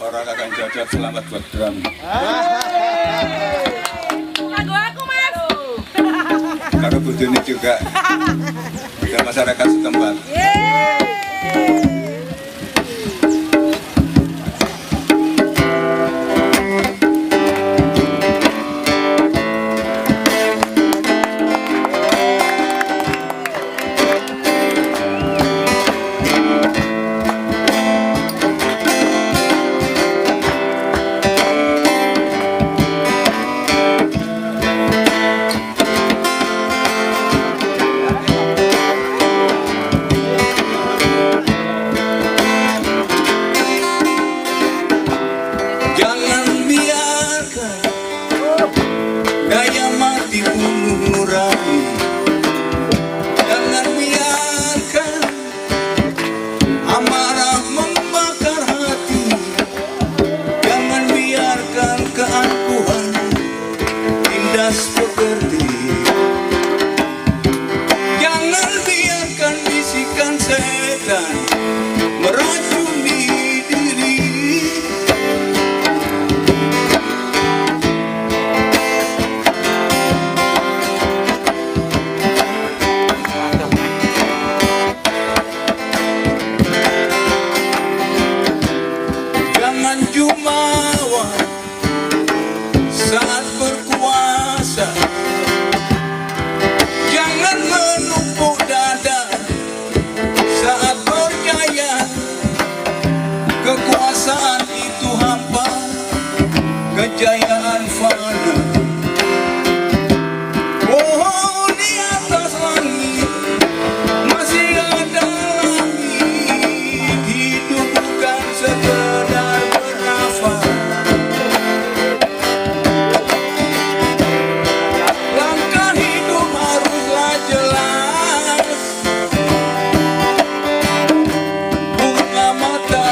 Orang akan jodoh, selamat buat Bram. Lagu aku mas. Karo bojone juga. Dan masyarakat setempat. Jangan biarkan bisikan setan meracuni diri. Jangan jumawa saat berkuasa. Jangan menumpuk dada saat berjaya. Kekuasaan itu hampa, kejayaan fana. Oh, di atas langit masih ada langit. Hidup bukan sekedar bernafas. Langkah hidup haruslah jelas. Buka mata,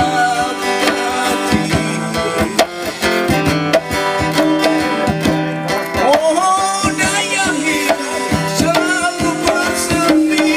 buka hati. Oh, daya hidup selalu bersemi.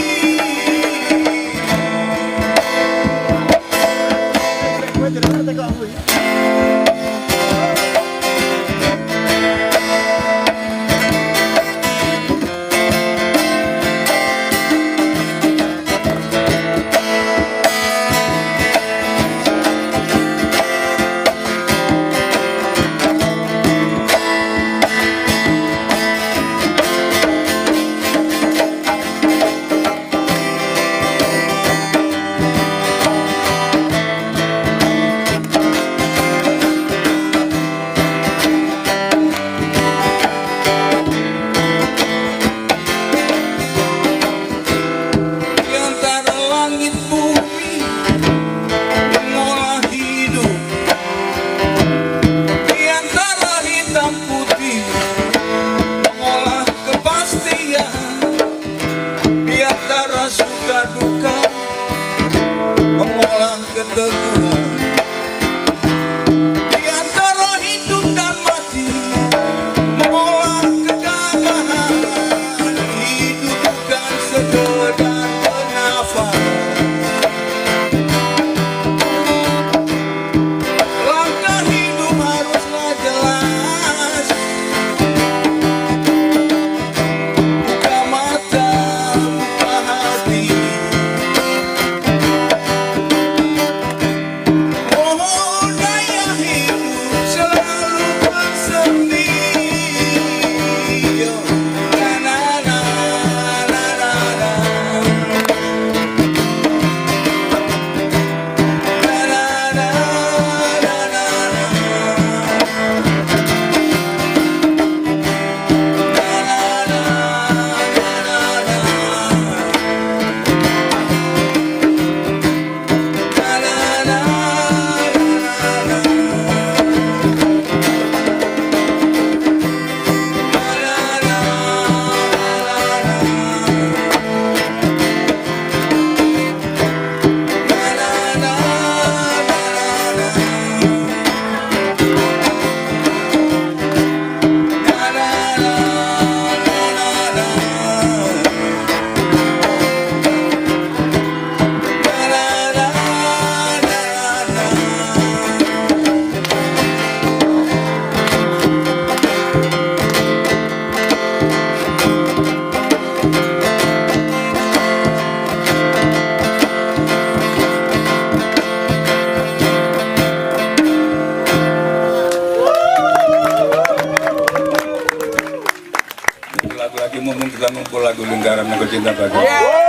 Di antara langit bumi mengolah hidup. Di antara hitam putih mengolah kepastian. Di antara suka duka mengolah keteguhan. Di antara hidup dan mati mengolah kegagahan. Hidup bukan sekedar bernafas. Langkah hidup haruslah jelas. Buka mata, buka hati. lagu lingkaran aku cinta padamu. Yeah.